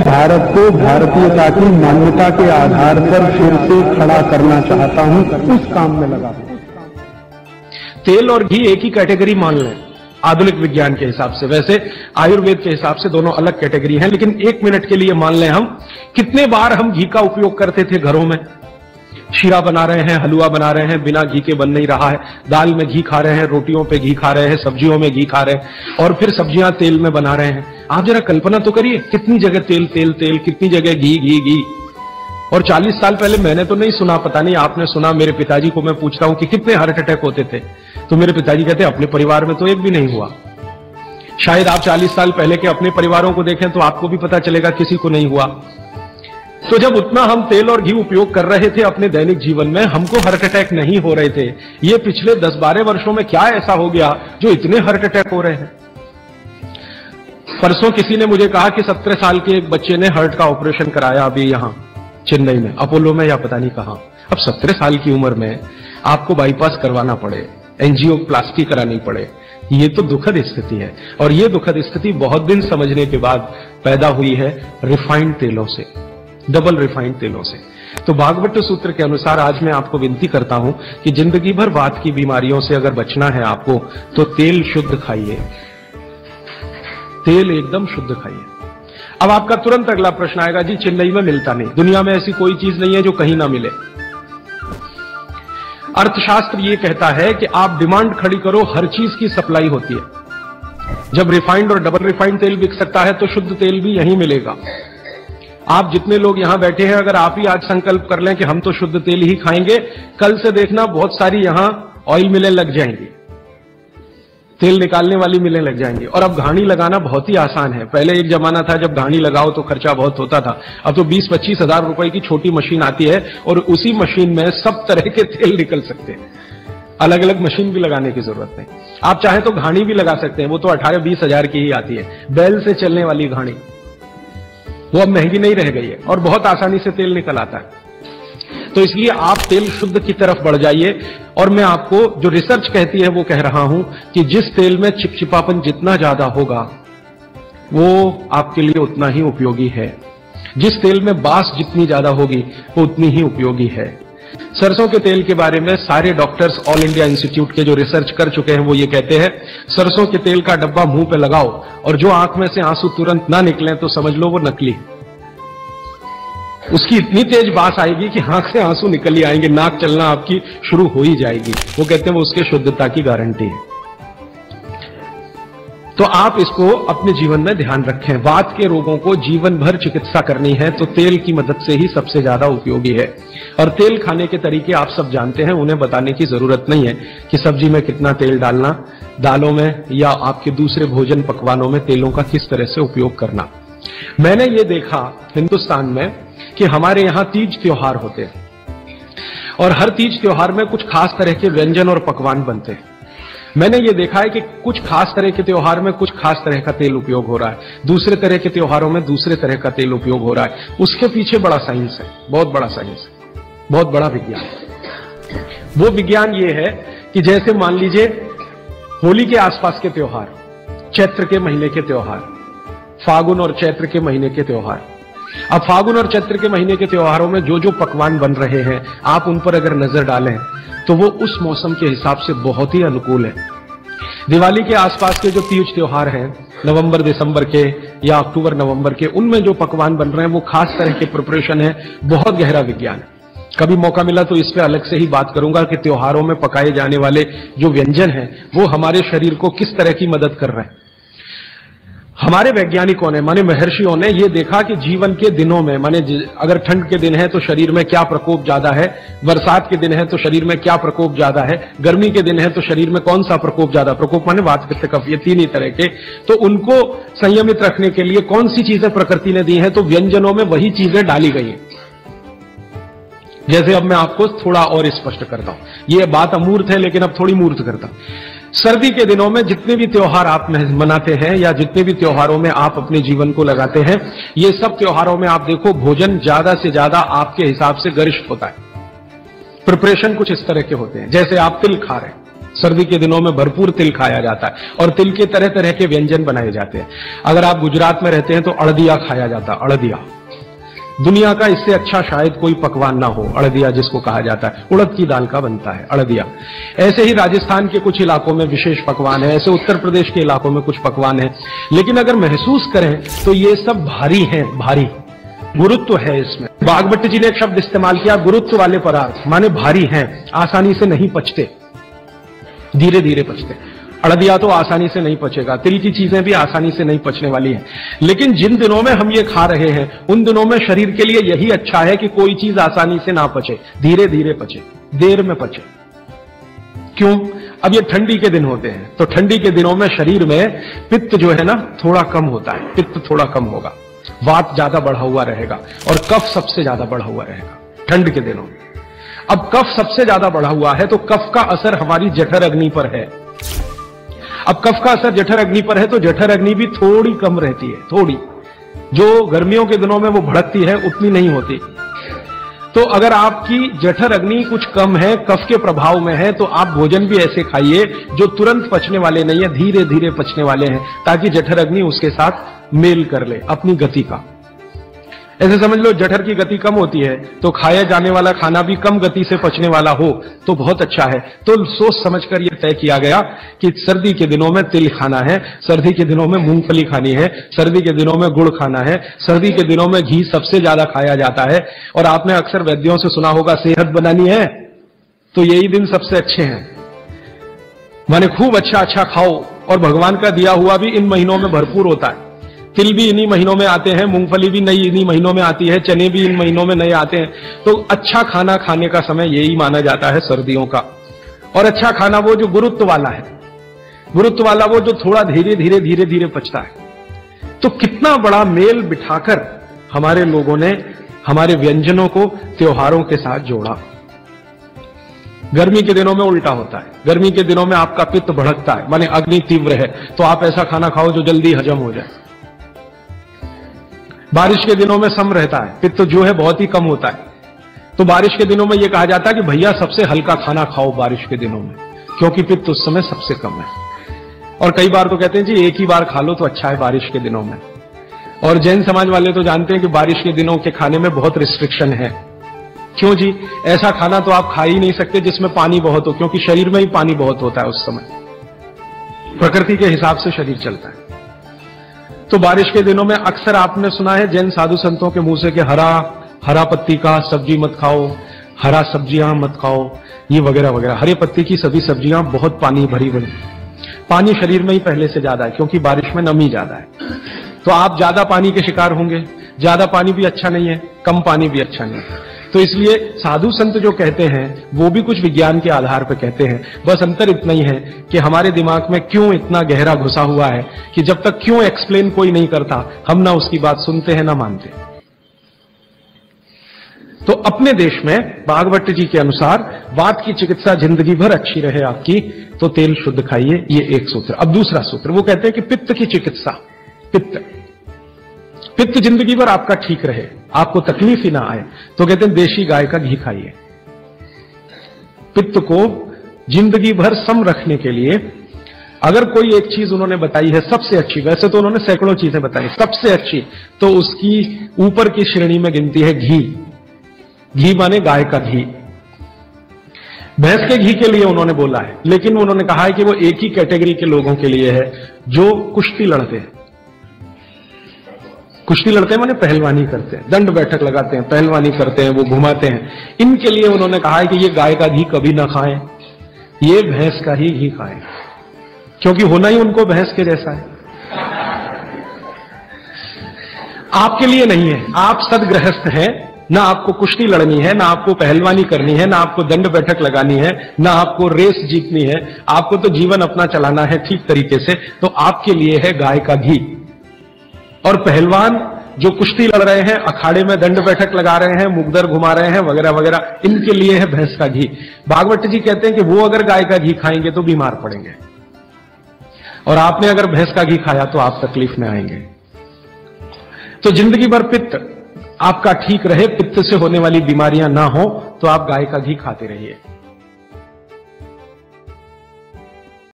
भारत को भारतीयता की मान्यता के आधार पर फिर से खड़ा करना चाहता हूं, उस काम में लगा हूं। तेल और घी एक ही कैटेगरी मान लें आधुनिक विज्ञान के हिसाब से। वैसे आयुर्वेद के हिसाब से दोनों अलग कैटेगरी हैं, लेकिन एक मिनट के लिए मान लें हम, कितने बार हम घी का उपयोग करते थे घरों में? शीरा बना रहे हैं, हलवा बना रहे हैं, बिना घी के बन नहीं रहा है। दाल में घी खा रहे हैं, रोटियों पे घी खा रहे हैं, सब्जियों में घी खा रहे हैं, और फिर सब्जियां तेल में बना रहे हैं। आप जरा कल्पना तो करिए, कितनी जगह तेल तेल तेल, कितनी जगह घी घी घी। और 40 साल पहले मैंने तो नहीं सुना, पता नहीं आपने सुना, मेरे पिताजी को मैं पूछता हूं कि कितने हार्ट अटैक होते थे, तो मेरे पिताजी कहते अपने परिवार में तो एक भी नहीं हुआ। शायद आप 40 साल पहले के अपने परिवारों को देखें तो आपको भी पता चलेगा किसी को नहीं हुआ। तो जब उतना हम तेल और घी उपयोग कर रहे थे अपने दैनिक जीवन में, हमको हार्ट अटैक नहीं हो रहे थे। ये पिछले 10-12 वर्षों में क्या ऐसा हो गया जो इतने हार्ट अटैक हो रहे हैं? परसों किसी ने मुझे कहा कि 17 साल के एक बच्चे ने हार्ट का ऑपरेशन कराया अभी यहां चेन्नई में, अपोलो में या पता नहीं कहां। अब 17 साल की उम्र में आपको बाईपास करवाना पड़े, एंजियोप्लास्टी करानी पड़े, ये तो दुखद स्थिति है। और ये दुखद स्थिति बहुत दिन समझने के बाद पैदा हुई है रिफाइंड तेलों से, डबल रिफाइंड तेलों से। तो भागवत सूत्र के अनुसार आज मैं आपको विनती करता हूं कि जिंदगी भर वात की बीमारियों से अगर बचना है आपको, तो तेल शुद्ध खाइए, तेल एकदम शुद्ध खाइए। अब आपका तुरंत अगला प्रश्न आएगा, जी चेन्नई में मिलता नहीं, दुनिया में ऐसी कोई चीज नहीं है जो कहीं ना मिले। अर्थशास्त्र ये कहता है कि आप डिमांड खड़ी करो, हर चीज की सप्लाई होती है। जब रिफाइंड और डबल रिफाइंड तेल बिक सकता है तो शुद्ध तेल भी यहीं मिलेगा। आप जितने लोग यहां बैठे हैं, अगर आप ही आज संकल्प कर लें कि हम तो शुद्ध तेल ही खाएंगे, कल से देखना बहुत सारी यहां ऑयल मिलें लग जाएंगी, तेल निकालने वाली मिलें लग जाएंगी। और अब घानी लगाना बहुत ही आसान है। पहले एक जमाना था जब घानी लगाओ तो खर्चा बहुत होता था। अब तो 20-25 हजार रुपए की छोटी मशीन आती है और उसी मशीन में सब तरह के तेल निकल सकते हैं। अलग अलग मशीन भी लगाने की जरूरत नहीं। आप चाहे तो घानी भी लगा सकते हैं, वो तो 18-20 हजार की ही आती है, बैल से चलने वाली घानी। वो अब महंगी नहीं रह गई है और बहुत आसानी से तेल निकल आता है। तो इसलिए आप तेल शुद्ध की तरफ बढ़ जाइए। और मैं आपको जो रिसर्च कहती है वो कह रहा हूं कि जिस तेल में चिपचिपापन जितना ज्यादा होगा वो आपके लिए उतना ही उपयोगी है। जिस तेल में बास जितनी ज्यादा होगी वो उतनी ही उपयोगी है। सरसों के तेल के बारे में सारे डॉक्टर्स ऑल इंडिया इंस्टीट्यूट के जो रिसर्च कर चुके हैं वो ये कहते हैं, सरसों के तेल का डब्बा मुंह पे लगाओ और जो आंख में से आंसू तुरंत ना निकले तो समझ लो वो नकली है। उसकी इतनी तेज बास आएगी कि आंख से आंसू निकल ही आएंगे, नाक चलना आपकी शुरू हो ही जाएगी। वो कहते हैं वो उसके शुद्धता की गारंटी है। तो आप इसको अपने जीवन में ध्यान रखें। वात के रोगों को जीवन भर चिकित्सा करनी है तो तेल की मदद से ही सबसे ज्यादा उपयोगी है। और तेल खाने के तरीके आप सब जानते हैं, उन्हें बताने की जरूरत नहीं है कि सब्जी में कितना तेल डालना, दालों में या आपके दूसरे भोजन पकवानों में तेलों का किस तरह से उपयोग करना। मैंने ये देखा हिंदुस्तान में कि हमारे यहां तीज त्योहार होते हैं और हर तीज त्योहार में कुछ खास तरह के व्यंजन और पकवान बनते हैं। मैंने ये देखा है कि कुछ खास तरह के त्योहार में कुछ खास तरह का तेल उपयोग हो रहा है, दूसरे तरह के त्योहारों में दूसरे तरह का तेल उपयोग हो रहा है। उसके पीछे बड़ा साइंस है, बहुत बड़ा साइंस है, बहुत बड़ा विज्ञान। वो विज्ञान ये है कि जैसे मान लीजिए होली के आसपास के त्योहार, चैत्र के महीने के त्योहार, फागुन और चैत्र के महीने के त्योहार। अब फागुन और चैत्र के महीने के त्योहारों में जो जो पकवान बन रहे हैं, आप उन पर अगर नजर डालें तो वो उस मौसम के हिसाब से बहुत ही अनुकूल है। दिवाली के आसपास के जो तीज त्योहार हैं, नवंबर दिसंबर के या अक्टूबर नवंबर के, उनमें जो पकवान बन रहे हैं वो खास तरह के प्रिपरेशन है, बहुत गहरा विज्ञान है। कभी मौका मिला तो इस पे अलग से ही बात करूंगा कि त्योहारों में पकाए जाने वाले जो व्यंजन हैं वो हमारे शरीर को किस तरह की मदद कर रहे हैं। हमारे वैज्ञानिकों ने, माने महर्षियों ने, ये देखा कि जीवन के दिनों में, माने अगर ठंड के दिन है तो शरीर में क्या प्रकोप ज्यादा है, बरसात के दिन है तो शरीर में क्या प्रकोप ज्यादा है, गर्मी के दिन है तो शरीर में कौन सा प्रकोप ज्यादा, प्रकोप माने वात पित्त कफ, ये तीन ही तरह के। तो उनको संयमित रखने के लिए कौन सी चीजें प्रकृति ने दी हैं, तो व्यंजनों में वही चीजें डाली गई हैं। जैसे अब मैं आपको थोड़ा और स्पष्ट करता हूं, ये बात अमूर्त है लेकिन अब थोड़ी मूर्त करता हूं। सर्दी के दिनों में जितने भी त्योहार आप मनाते हैं या जितने भी त्योहारों में आप अपने जीवन को लगाते हैं, ये सब त्योहारों में आप देखो भोजन ज्यादा से ज्यादा आपके हिसाब से गरिष्ठ होता है। प्रिपरेशन कुछ इस तरह के होते हैं, जैसे आप तिल खा रहे हैं, सर्दी के दिनों में भरपूर तिल खाया जाता है और तिल के तरह तरह के व्यंजन बनाए जाते हैं। अगर आप गुजरात में रहते हैं तो अड़दिया खाया जाता है। अड़दिया दुनिया का इससे अच्छा शायद कोई पकवान ना हो। अड़दिया जिसको कहा जाता है, उड़द की दाल का बनता है अड़दिया। ऐसे ही राजस्थान के कुछ इलाकों में विशेष पकवान है, ऐसे उत्तर प्रदेश के इलाकों में कुछ पकवान है। लेकिन अगर महसूस करें तो ये सब भारी हैं, भारी गुरुत्व है इसमें। बागभट्ट जी ने एक शब्द इस्तेमाल किया, गुरुत्व वाले पदार्थ, माने भारी हैं, आसानी से नहीं पचते, धीरे धीरे पचते। अड़दिया तो आसानी से नहीं पचेगा, तिल की चीजें भी आसानी से नहीं पचने वाली हैं। लेकिन जिन दिनों में हम ये खा रहे हैं उन दिनों में शरीर के लिए यही अच्छा है कि कोई चीज आसानी से ना पचे, धीरे धीरे पचे, देर में पचे। क्यों? अब ये ठंडी के दिन होते हैं तो ठंडी के दिनों में शरीर में पित्त जो है ना थोड़ा कम होता है, पित्त थोड़ा कम होगा, वात ज्यादा बढ़ा हुआ रहेगा और कफ सबसे ज्यादा बढ़ा हुआ रहेगा ठंड के दिनों में। अब कफ सबसे ज्यादा बढ़ा हुआ है तो कफ का असर हमारी जठर अग्नि पर है। अब कफ का असर जठर अग्नि पर है तो जठर अग्नि भी थोड़ी कम रहती है, थोड़ी, जो गर्मियों के दिनों में वो भड़कती है उतनी नहीं होती। तो अगर आपकी जठर अग्नि कुछ कम है, कफ के प्रभाव में है, तो आप भोजन भी ऐसे खाइए जो तुरंत पचने वाले नहीं है, धीरे धीरे पचने वाले हैं, ताकि जठर अग्नि उसके साथ मेल कर ले अपनी गति का। ऐसे समझ लो जठर की गति कम होती है तो खाया जाने वाला खाना भी कम गति से पचने वाला हो तो बहुत अच्छा है। तो सोच समझकर यह तय किया गया कि सर्दी के दिनों में तिल खाना है, सर्दी के दिनों में मूंगफली खानी है, सर्दी के दिनों में गुड़ खाना है, सर्दी के दिनों में घी सबसे ज्यादा खाया जाता है। और आपने अक्सर वैद्यों से सुना होगा सेहत बनानी है तो यही दिन सबसे अच्छे हैं, माने खूब अच्छा अच्छा खाओ। और भगवान का दिया हुआ भी इन महीनों में भरपूर होता है। तिल भी इन्हीं महीनों में आते हैं, मूंगफली भी नई इन्हीं महीनों में आती है, चने भी इन महीनों में नए आते हैं। तो अच्छा खाना खाने का समय यही माना जाता है सर्दियों का। और अच्छा खाना वो जो गुरुत्व वाला है, गुरुत्व वाला वो जो थोड़ा धीरे धीरे धीरे धीरे पचता है। तो कितना बड़ा मेल बिठाकर हमारे लोगों ने हमारे व्यंजनों को त्योहारों के साथ जोड़ा। गर्मी के दिनों में उल्टा होता है, गर्मी के दिनों में आपका पित्त भड़कता है, माने अग्नि तीव्र है, तो आप ऐसा खाना खाओ जो जल्दी हजम हो जाए। बारिश के दिनों में सम रहता है, पित्त जो है बहुत ही कम होता है। तो बारिश के दिनों में यह कहा जाता है कि भैया सबसे हल्का खाना खाओ बारिश के दिनों में, क्योंकि पित्त उस समय सबसे कम है। और कई बार तो कहते हैं जी एक ही बार खा लो तो अच्छा है बारिश के दिनों में। और जैन समाज वाले तो जानते हैं कि बारिश के दिनों के खाने में बहुत रिस्ट्रिक्शन है। क्यों जी? ऐसा खाना तो आप खा ही नहीं सकते जिसमें पानी बहुत हो, क्योंकि शरीर में ही पानी बहुत होता है उस समय, प्रकृति के हिसाब से शरीर चलता है। तो बारिश के दिनों में अक्सर आपने सुना है जैन साधु संतों के मुंह से कि हरा पत्ती का सब्जी मत खाओ, हरा सब्जियां मत खाओ, ये वगैरह वगैरह। हरे पत्ती की सभी सब्जियां बहुत पानी भरी भरी, पानी शरीर में ही पहले से ज्यादा है क्योंकि बारिश में नमी ज्यादा है। तो आप ज्यादा पानी के शिकार होंगे। ज्यादा पानी भी अच्छा नहीं है, कम पानी भी अच्छा नहीं है। तो इसलिए साधु संत जो कहते हैं वो भी कुछ विज्ञान के आधार पर कहते हैं। बस अंतर इतना ही है कि हमारे दिमाग में क्यों इतना गहरा घुसा हुआ है कि जब तक क्यों एक्सप्लेन कोई नहीं करता हम ना उसकी बात सुनते हैं ना मानते। तो अपने देश में बागभट्ट जी के अनुसार वात की चिकित्सा जिंदगी भर अच्छी रहे आपकी तो तेल शुद्ध खाइए, ये एक सूत्र। अब दूसरा सूत्र वो कहते हैं कि पित्त की चिकित्सा, पित्त जिंदगी भर आपका ठीक रहे, आपको तकलीफ ही ना आए, तो कहते हैं देशी गाय का घी खाइए। पित्त को जिंदगी भर सम रखने के लिए अगर कोई एक चीज उन्होंने बताई है सबसे अच्छी, वैसे तो उन्होंने सैकड़ों चीजें बताई, सबसे अच्छी तो उसकी ऊपर की श्रेणी में गिनती है घी। घी माने गाय का घी। भैंस के घी के लिए उन्होंने बोला है, लेकिन उन्होंने कहा है कि वो एक ही कैटेगरी के लोगों के लिए है जो कुश्ती लड़ते हैं। कुश्ती लड़ते हैं माने पहलवानी करते हैं, दंड बैठक लगाते हैं, पहलवानी करते हैं, वो घुमाते हैं। इनके लिए उन्होंने कहा है कि ये गाय का घी कभी ना खाएं, ये भैंस का ही घी खाएं, क्योंकि होना ही उनको भैंस के जैसा है। आपके लिए नहीं है, आप सदगृहस्थ हैं, ना आपको कुश्ती लड़नी है, ना आपको पहलवानी करनी है, ना आपको दंड बैठक लगानी है, ना आपको रेस जीतनी है, आपको तो जीवन अपना चलाना है ठीक तरीके से। तो आपके लिए है गाय का घी। और पहलवान जो कुश्ती लड़ रहे हैं, अखाड़े में दंड बैठक लगा रहे हैं, मुगदर घुमा रहे हैं वगैरह वगैरह, इनके लिए है भैंस का घी। भागवत जी कहते हैं कि वो अगर गाय का घी खाएंगे तो बीमार पड़ेंगे, और आपने अगर भैंस का घी खाया तो आप तकलीफ में आएंगे। तो जिंदगी भर पित्त आपका ठीक रहे, पित्त से होने वाली बीमारियां ना हो, तो आप गाय का घी खाते रहिए।